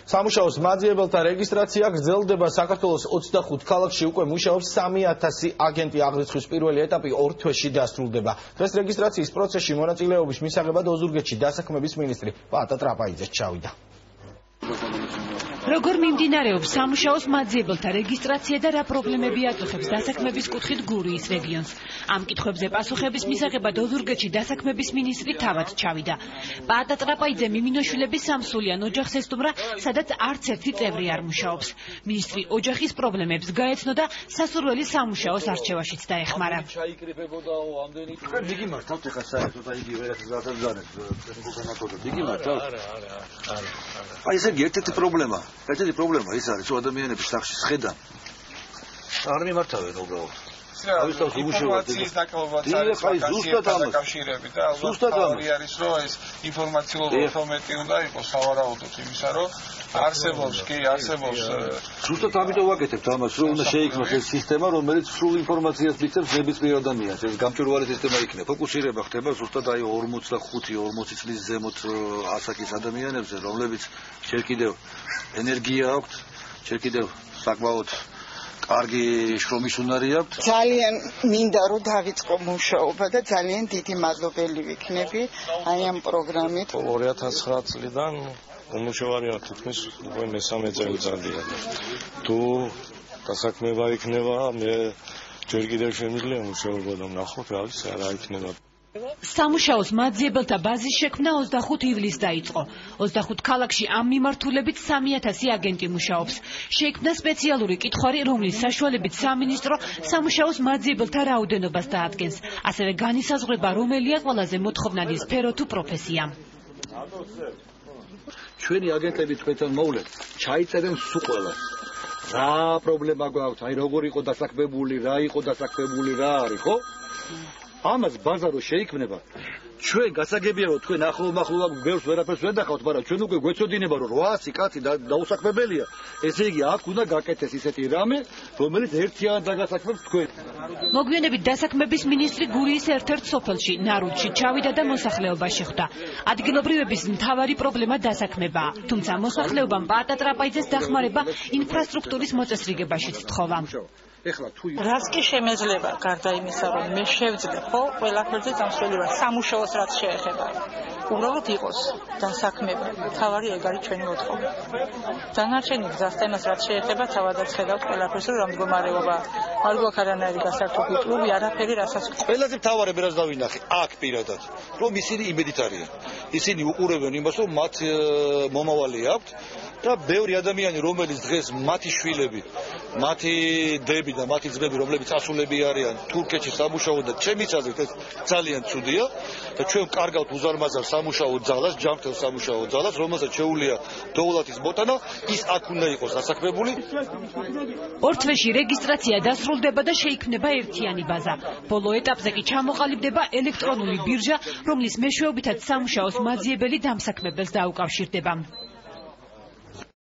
სამუშაოს მაძიებელთა რეგისტრაცია გრძელდება საქართველოს 25 ქალაქში უკვე მუშაობს 3000 აგენტი აღრიცხვის პირველი ეტაპი 2 თვეში დასრულდება. დღეს რეგისტრაციის პროცესში მონაწილეობის მისაღებად ოზურგეთში დასაქმების მინისტრი პაატა ტრაპაიძე ჩავიდა. როგორ მიმდინარეობს სამუშაოს მაძიებელთა რეგისტრაცია და რა პრობლემები აწუხებს დასაქმების კუთხით გურიის რეგიონს? ამ კითხვებზე პასუხების მისაღებად ოზურგეთში დასაქმების მინისტრი თავად ჩავიდა. პაატა ტრაპაიძე მიმინოშვილების სამსულიან ოჯახს ესტუმრა, სადაც არც ერთი წევრი არ მუშაობს. მინისტრი ოჯახის პრობლემებს გაეცნო და სასურველი სამუშაოს არჩევაშიც დაეხმარა. იგი მართავთ ეხლა საერთოდ იგი ვერასდროს გადაძანებს გოგონაკოდებს. იგი მართავთ? არა. აი ესე ერთ-ერთი პრობლემა ის არის, რომ ადამიანების სახში სხედან არ მიმართავენ უბრალოდ. ინფორმაციის დაკავებაც არის დაკავშირებით და ალბათ არის რომ ეს ინფორმაციულობათომეტი უნდა იყოს სავარაუდოდ იმისა რომ არსებობს ზუსტად ამიტომ ვაკეთებთ ამას რომ უნდა შეიქმნას ეს სისტემა რომელიც სრულ ინფორმაციას მისცემს ნებისმიერ ადამიანს. ეს გამჭვირვალე სისტემა იქნება. ფოკუსირება ხდება ზუსტად აი 45-40 წლის ზემოთ ასაკის ადამიანებზე რომლებიც ჯერ კიდევ ენერგია აქვთ, ჯერ კიდევ საკმაოდ კარგი შრომის უნარი აქვთ. ძალიან მინდა რომ დავიწყო მუშაობა და ძალიან დიდი მადლობელი ვიქნები აი ამ პროგრამით. 2009 წლიდან უმუშავარია თითქმის უკვე მესამე წელიწადია. თუ დასაქმება იქნება, მე ჯერ კიდევ შემიძლია მუშაობა და ვნახოთ რა არის, რა იქნება. სამუშაოს მაძიებელთა ბაზის შექმნა 25 ივლისს დაიწყო. 25 ქალაქში ამ მიმართულებით 3000 აგენტი მუშაობს. შეიქმნა სპეციალური კითხვარი, რომლის საშუალებით სამინისტრო სამუშაოს მაძიებელთა რაოდენობას დაადგენს. ასევე განისაზღვრება, რომელია ყველაზე მოთხოვნადი სფერო თუ პროფესია. ჩვენი აგენტები თქვენთან მოვლენ, ჩაიწერენ სულ ყველას. რა პრობლემა გვაქვს, აი როგორ იყო დასაქმებული, რა იყო დასაქმებული, რა არის, ხო? ამას ბაზა რო შეიქმნება, ჩვენ გასაგებია რომ თქვენ ახლო-მახლო ბევრს ვერაფერს ვერ დახავთ, მაგრამ ჩვენ უკვე გვეცოდინება რომ 800 კაცი დაუსაქმებელია. ესე იგი აქ უნდა გაკეთდეს ისეთი რამე, რომელიც ერთიანად დაგასაქმებს თქვენ. მოგვიანებით დასაქმების მინისტრი გურიის ერთ-ერთ სოფელში, ნარუდში ჩავიდა და მოსახლეობა შეხვდა. ადგილობრივების მთავარი პრობლემა დასაქმებაა, თუმცა მოსახლეობამ პაატა ტრაპაიძეს დახმარება ინფრასტრუქტურის მოწესრიგებაშიც თხოვა. რას კი შემეძლება გარდა იმისა რომ მე შევძლებ ხო ყველაფერზე წამსვლელი ვარ სამუშაოს რაც შეეხება უბრალოდ იყოს დასაქმება თავარი ეგ არის ჩვენი მოთხოვნა დანარჩენი გზასთემას რაც შეეხება თავადაც ხედავთ ყველაფერს რომ მდგომარეობა არ გვაქვს არანაირი გასართობი კლუბი არაფერი რასაც ყველაზე მთავარი რაც დავინახე აქ პირადად რომ ისინი იმედით არიან ისინი უყურებენ იმას რომ მათ მომავალი აქვთ და ბევრი ადამიანი რომელიც დღეს მათი შვილები მათი დები და მათი ძმები რომლებიც ასულები არიან თურქეთში სამუშაოდ და ჩემის აზრით ეს ძალიან ცუდია და ჩვენ კარგავთ უზარმაზარ სამუშაო ძალას ჯანმრთელ სამუშაო ძალას რომელსაც შეუძლია დოულათის მოტანა ის აქ უნდა იყოს დასაქმებული. 2 თვეში რეგისტრაცია დასრულდება და შეიქმნება ერთიანი ბაზა. ბოლო ეტაპზე კი ჩამოყალიბდება ელექტრონული ბირჟა, რომლის მეშვეობითაც სამუშაოს მაძიებელი დამსაქმებელს დაუკავშირდება.